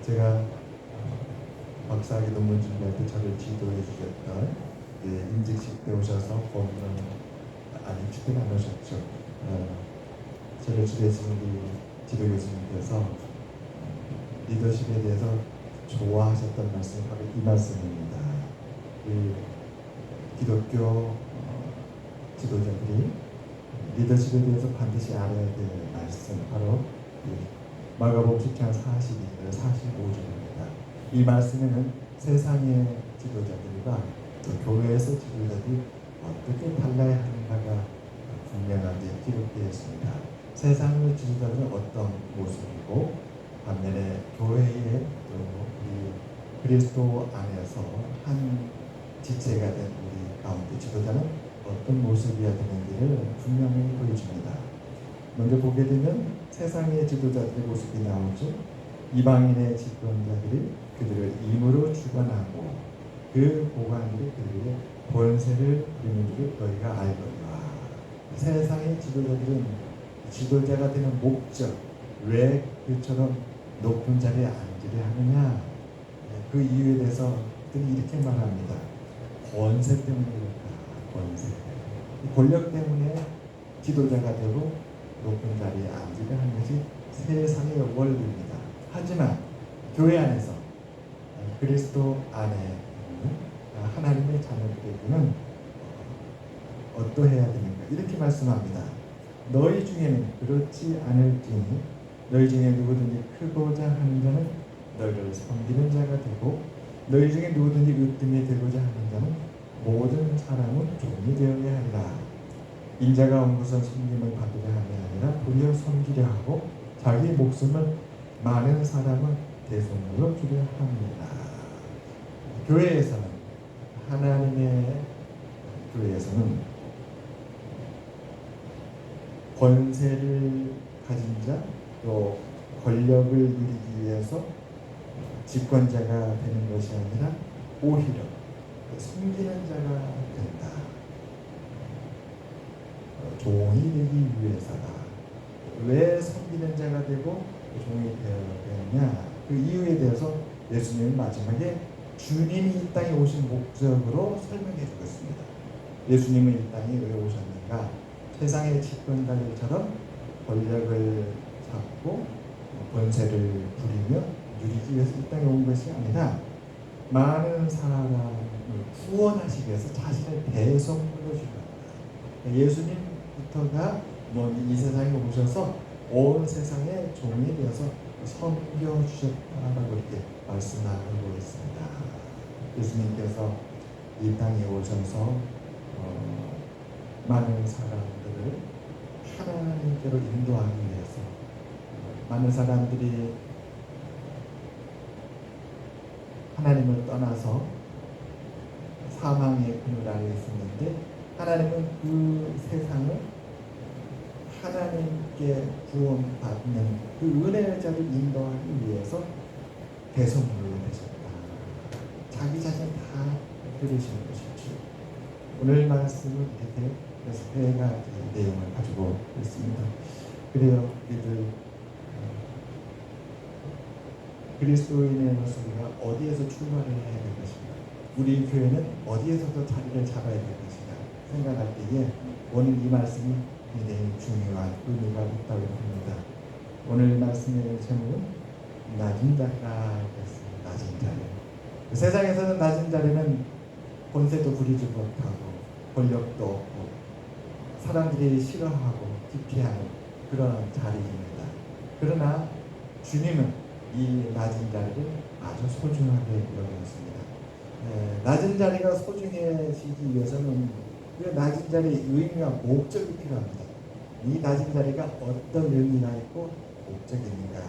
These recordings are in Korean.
제가 박사학위 논문 준비할 때 저를 지도해 주셨던 임직식 때 오셔서 임직때 안 오셨죠. 저를 지도해주신 우리 지도 교수님께서 리더십에 대해서 좋아하셨던 말씀이 바로 이 말씀입니다. 기독교 지도자들이 리더십에 대해서 반드시 알아야 될 말씀, 바로 마가복음 10장 42절 45절입니다. 이 말씀에는 세상의 지도자들과 또 교회에서 지도자들이 어떻게 달라야 하는가가 분명하게 기록되어 있습니다. 세상의 지도자들은 어떤 모습이고, 반면에 교회의 또 우리 그리스도 안에서 한 지체가 된 우리 가운데 지도자는 어떤 모습이어야 되는지를 분명히 보여줍니다. 먼저 보게 되면 세상의 지도자들의 모습이 나오죠. 이방인의 집권자들이 그들을 임으로 주관하고 그 고관들이 그들에게 권세를 부리는 줄을 너희가 알거니와. 세상의 지도자들은 지도자가 되는 목적, 왜 그처럼 높은 자리에 앉으려 하느냐, 그 이유에 대해서 그들이 이렇게 말합니다. 권세 때문에 그렇다. 권세, 권력 때문에 지도자가 되고 높은 자리에 앉으려 하는 것이 세상의 원리입니다. 하지만 교회 안에서 그리스도 안에 있는 하나님의 자녀들에게는 어떠해야 되는가, 이렇게 말씀합니다. 너희 중에는 그렇지 않을지니 너희 중에 누구든지 크고자 하는 자는 너희를 섬기는 자가 되고, 너희 중에 누구든지 으뜸이 되고자 하는 자는 모든 사람은 종이 되어야 하리라. 인자가 온 것은 섬김을 받으려 함이 아니라 도리어 섬기려 하고 자기 목숨을 많은 사람은 대속물로 주려 합니다. 교회에서는, 하나님의 교회에서는 권세를 가진 자, 또 권력을 누리기 위해서 집권자가 되는 것이 아니라 오히려 섬기는 자가 된다. 종이 되기 위해서다. 왜 섬기는 자가 되고 종이 되었느냐, 그 이유에 대해서 예수님은 마지막에 주님이 이 땅에 오신 목적으로 설명해 주고 있습니다. 예수님은 이 땅에 왜 오셨는가? 세상의 집권자들처럼 권력을 잡고 권세를 부리며 누리기 위해서 이 땅에 온 것이 아니라 많은 사람을 구원하시기 위해서 자신의 대성물로 주셨다. 예수님부터가 이 세상에 오셔서 온 세상의 종이 되어서 섬겨주셨다라고 이렇게 말씀하고 있습니다. 예수님께서 이 땅에 오셔서 많은 사람들을 하나님께로 인도하기 위해서, 많은 사람들이 하나님을 떠나서 사망의 그늘 아래 있었는데, 하나님은 그 세상을 하나님께 구원받는 그 은혜의 자를 인도하기 위해서 대성물로 되셨다. 자기 자신 다 들으시는 것이죠. 오늘 말씀은 이렇게 세 가지 내용을 가지고 있습니다. 그래요, 우리들 그리스도인으로서 우리가 어디에서 출발을 해야 될 것인가, 우리 교회는 어디에서도 자리를 잡아야 될 것인가 생각할 때에 오늘 이 말씀이 굉장히 중요한 의미가 있다고 봅니다. 오늘 말씀의 제목은 낮은 자리라 했습니다. 낮은 자리. 세상에서는 낮은 자리는 권세도 부리지 못하고 권력도 없고 사람들이 싫어하고 기피하는 그런 자리입니다. 그러나 주님은 이 낮은 자리를 아주 소중하게 여기셨습니다. 낮은 자리가 소중해지기 위해서는 그 낮은 자리의 의미와 목적이 필요합니다. 이 낮은 자리가 어떤 의미가 있고 목적이 있는가,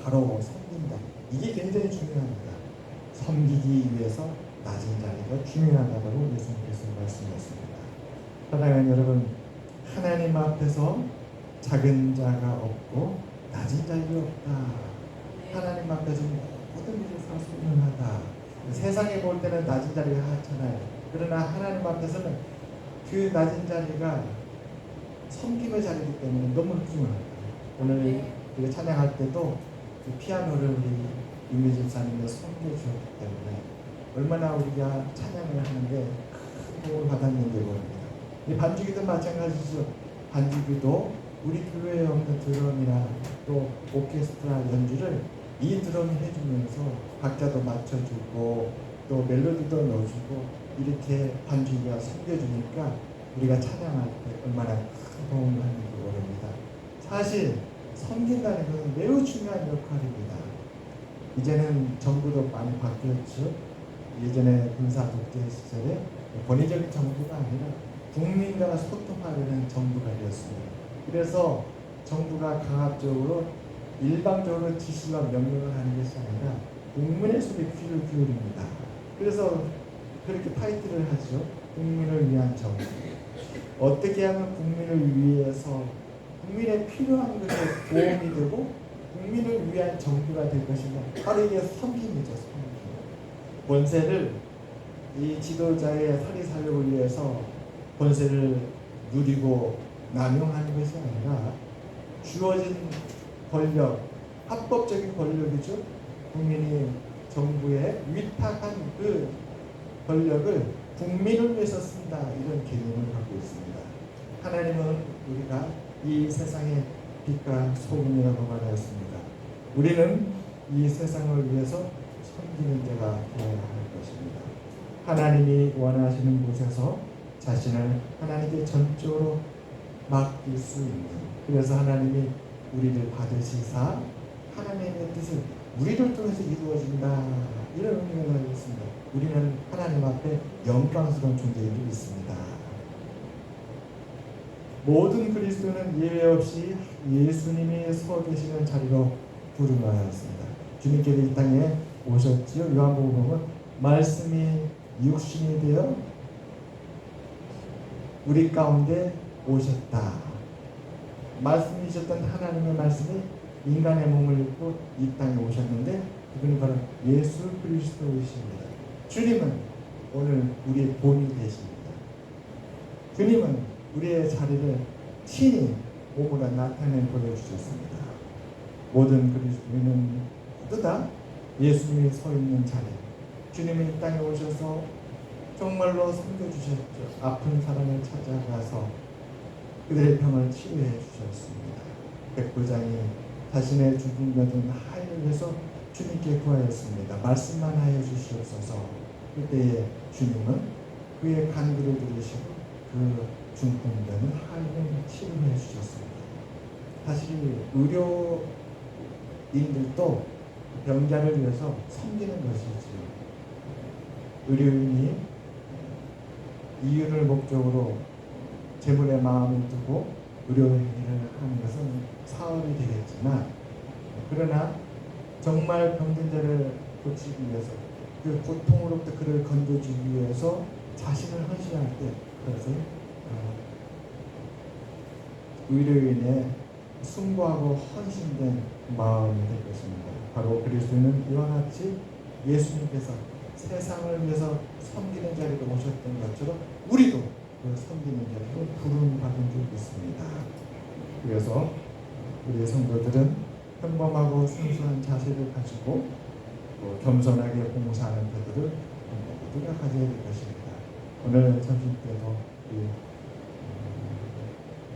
바로 섬긴다. 이게 굉장히 중요합니다. 섬기기 위해서 낮은 자리가 중요하다고 예수님께서 말씀하셨습니다. 사랑하는 여러분, 하나님 앞에서 작은 자가 없고 낮은 자가 없다. 하나님 앞에서 모든 일이 사소중하다. 세상에 볼 때는 낮은 자리가 하찮아요. 그러나 하나님 앞에서는 그 낮은 자리가 섬김의 자리이기 때문에 너무 훌륭합니다. 오늘 우리가 찬양할 때도 그 피아노를 우리 윤미 집사님의 섬겨주셨기 때문에 얼마나 우리가 찬양을 하는데 큰 도움을 받았는지 모릅니다. 이 반주기도 마찬가지죠. 반주기도 우리 교회에 없는 드럼이나 또 오케스트라 연주를 이 드럼이 해주면서 박자도 맞춰주고 또 멜로디도 넣어주고 이렇게 반주기가 섬겨주니까 우리가 찬양할 때 얼마나 큰 도움을 하는지 모릅니다. 사실 섬긴다는 것은 매우 중요한 역할입니다. 이제는 정부도 많이 바뀌었죠. 예전에 군사 독재 시절에 권위적인 정부가 아니라 국민과 소통하려는 정부가 되었습니다. 그래서 정부가 강압적으로 일방적으로 지시와 명령을 하는 것이 아니라 국민의 소리에 귀를 기울입니다. 그래서 그렇게 타이틀을 하죠. 국민을 위한 정부. 어떻게 하면 국민을 위해서 국민의 필요한 것에 도움이 되고 국민을 위한 정부가 될 것인가? 바로 이게 섬김이죠. 섬김. 권세를 이 지도자의 사리사욕을 위해서 권세를 누리고 남용하는 것이 아니라 주어진 권력, 합법적인 권력이죠. 국민이 정부에 위탁한 그 권력을 국민을 위해서 쓴다, 이런 개념을 갖고 있습니다. 하나님은 우리가 이 세상의 빛과 소금이라고 말하였습니다. 우리는 이 세상을 위해서 섬기는 자가 되어야 할 것입니다. 하나님이 원하시는 곳에서 자신을 하나님께 전적으로 맡길 수 있는, 그래서 하나님이 우리를 받으시사 하나님의 뜻을 우리를 통해서 이루어진다, 이런 의미가 가지고 있습니다. 우리는 하나님 앞에 영광스러운 존재임을 믿습니다. 모든 그리스도는 예외 없이 예수님이 서 계시는 자리로 부름하였습니다. 주님께서 이 땅에 오셨지요. 요한복음은 말씀이 육신이 되어 우리 가운데 오셨다. 말씀이셨던 하나님의 말씀이 인간의 몸을 입고 이 땅에 오셨는데 그분이 바로 예수 그리스도이십니다. 주님은 오늘 우리의 본이 되십니다. 주님은 우리의 자리를 친히 몸으로 나타내 보여주셨습니다. 모든 그리스도인은 모두 다 예수님이 서 있는 자리, 주님이 이 땅에 오셔서 정말로 섬겨주셨죠. 아픈 사람을 찾아가서 그들의 병을 치료해 주셨습니다. 백부장이 자신의 죽은 여든 하인을 위해서 주님께 구하였습니다. 말씀만 하여 주시옵소서. 그때에 주님은 그의 간구를 들으시고 그 중풍되는 하인을 치료해 주셨습니다. 사실 의료인들도 병자를 위해서 섬기는 것이지요. 의료인이 이윤을 목적으로 재물에 마음을 두고 의료행위를 하는 것은 사업이 되겠지만, 그러나 정말 병든 자를 고치기 위해서, 그 고통으로부터 그를 건져주기 위해서 자신을 헌신할 때 그것은 의료인의 숭고하고 헌신된 마음이 될 것입니다. 바로 그리스도는 이와 같이 예수님께서 세상을 위해서 섬기는 자리로 오셨던 것처럼 우리도 그 섬기는 자리로 부름받은 줄 믿습니다. 그래서 우리 성도들은 평범하고 순수한 자세를 가지고 겸손하게 봉사하는 태도를 모두가 가져야 될 것입니다. 오늘 점심 때도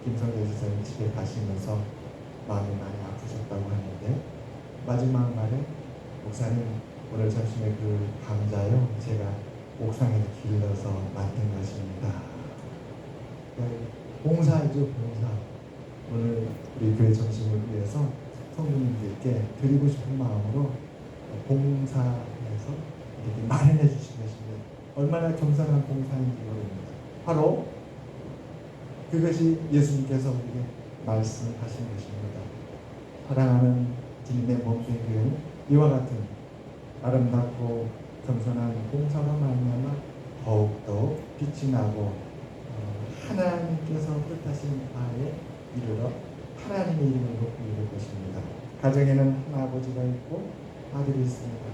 김성재 지사님 집에 가시면서 마음이 많이 아프셨다고 하는데 마지막 말에 목사님 오늘 점심에 그 감자요 제가 옥상에서 길러서 만든 것입니다. 봉사이죠, 봉사. 오늘 우리 교회 점심을 위해서 성도님들께 드리고 싶은 마음으로 봉사해서 이렇게 마련해 주신 것입니다. 얼마나 겸손한 봉사인지 모릅니다. 바로 그것이 예수님께서 우리에게 말씀하신 것입니다. 사랑하는 주님의 몸된 교회는 이와 같은 아름답고 겸손한 봉사로 말미암아 더욱더 빛이 나고 하나님께서 뜻하신 바에 이르러 하나님의 이름을 높이 이룰 것입니다. 가정에는 한 아버지가 있고 아들이 있습니다.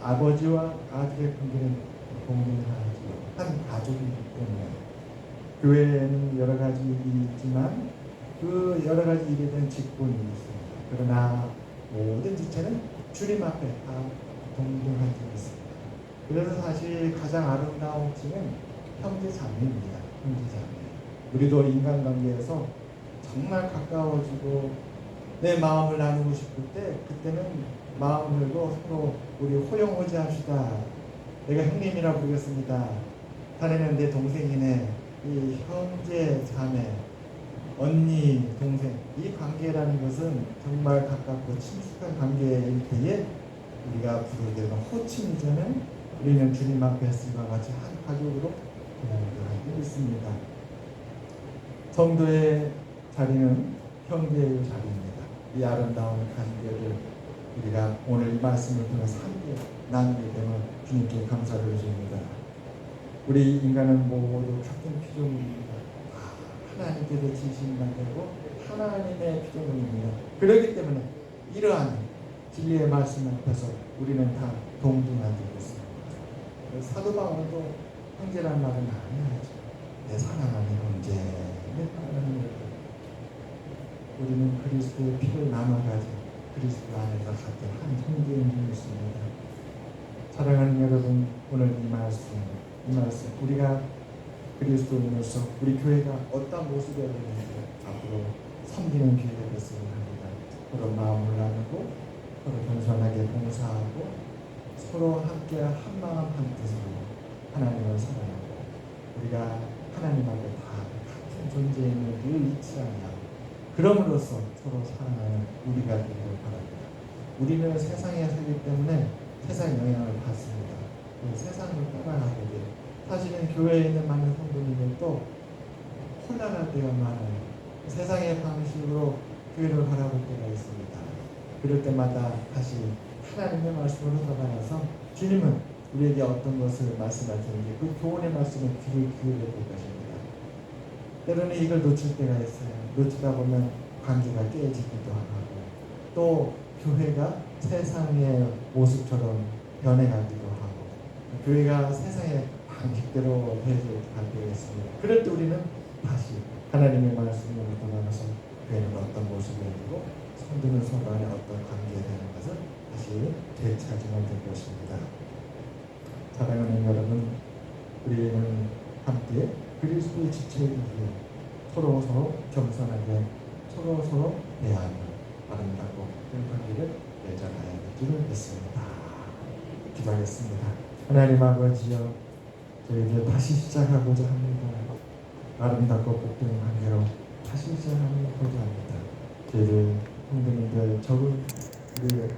아버지와 아들의 관계는 동등하지요. 한 가족이기 때문에 교회에는 여러 가지 일이 있지만 그 여러 가지 일에 대한 직분이 있습니다. 그러나 모든 지체는 주님 앞에 다 동등한 줄 믿습니다. 그래서 사실 가장 아름다운 지는 형제 자매입니다. 형제 자매. 우리도 인간관계에서 정말 가까워지고 내 마음을 나누고 싶을 때 그때는 마음을 열고 서로 우리 호영호지 합시다. 내가 형님이라 부르겠습니다. 자네는 내 동생이네. 이 형제 자매, 언니 동생, 이 관계라는 것은 정말 가깝고 친숙한 관계일 때에 우리가 부르게 되는 호칭이자는 우리는 주님 앞에 쓰과 같이 한 가족으로 동행하고 있습니다. 성도의 자리는 형제의 자리입니다. 이 아름다운 관계를 우리가 오늘 이 말씀을 통해서 함께 나누게 되면 주님께 감사를 드립니다. 우리 인간은 모두 같은 피조물입니다. 하나님께서 지으신 관계고 하나님의 피조물입니다. 그렇기 때문에 이러한 진리의 말씀 앞에서 우리는 다 동등한 줄 믿습니다. 사도 바울도 형제란 말은 안 해야죠. 내 사랑하는 형제, 내 사랑하는 형제. 우리는 그리스도의 피를 나눠가지고 그리스도 안에서 같은 한 형제인 줄 믿습니다. 사랑하는 여러분, 오늘 이 말씀 우리가 그리스도인으로서 우리 교회가 어떤 모습이 되는지 앞으로 섬기는 기회가 됐으면 합니다. 서로 마음을 나누고 서로 겸손하게 봉사하고 서로 함께 한 마음 한 뜻으로 하나님을 사랑하고 우리가 하나님 앞에 다 같은 존재임을 늘 잊지 않고 그럼으로써 서로 사랑하는 우리가 되기를 바랍니다. 우리는 세상에 살기 때문에 세상 영향을 받습니다. 세상을 따라가게 돼요. 사실은 교회에 있는 많은 성도님들도 혼란할 때가 많아요. 세상의 방식으로 교회를 바라볼 때가 있습니다. 그럴 때마다 다시 하나님의 말씀으로 돌아가서 주님은 우리에게 어떤 것을 말씀하시는지 그 교훈의 말씀에 귀를 기울여 볼 것입니다. 때로는 이걸 놓칠 때가 있어요. 놓치다 보면 관계가 깨지기도 하고 또 교회가 세상의 모습처럼 변해가기도 하고 교회가 세상의 방식대로 갈 때가 있습니다. 그럴 때 우리는 다시 하나님의 말씀으로 돌아가서 교회는 어떤 모습이 되고 성도는 서로 간에 어떤 관계가 되는 것을 다시 되찾으면 될 것입니다. 사랑하는 여러분, 우리는 함께 그리스도의 지체이기 위해 서로 겸손하게 서로 대하며 아름답고 큰 관계를 맺어가야 할 줄을 믿습니다. 기도하겠습니다. 하나님 아버지여, 저희들 다시 시작하고자 합니다. 아름답고 복된 관계로 다시 시작하고자 합니다. 저희들 성도님들 적은 우리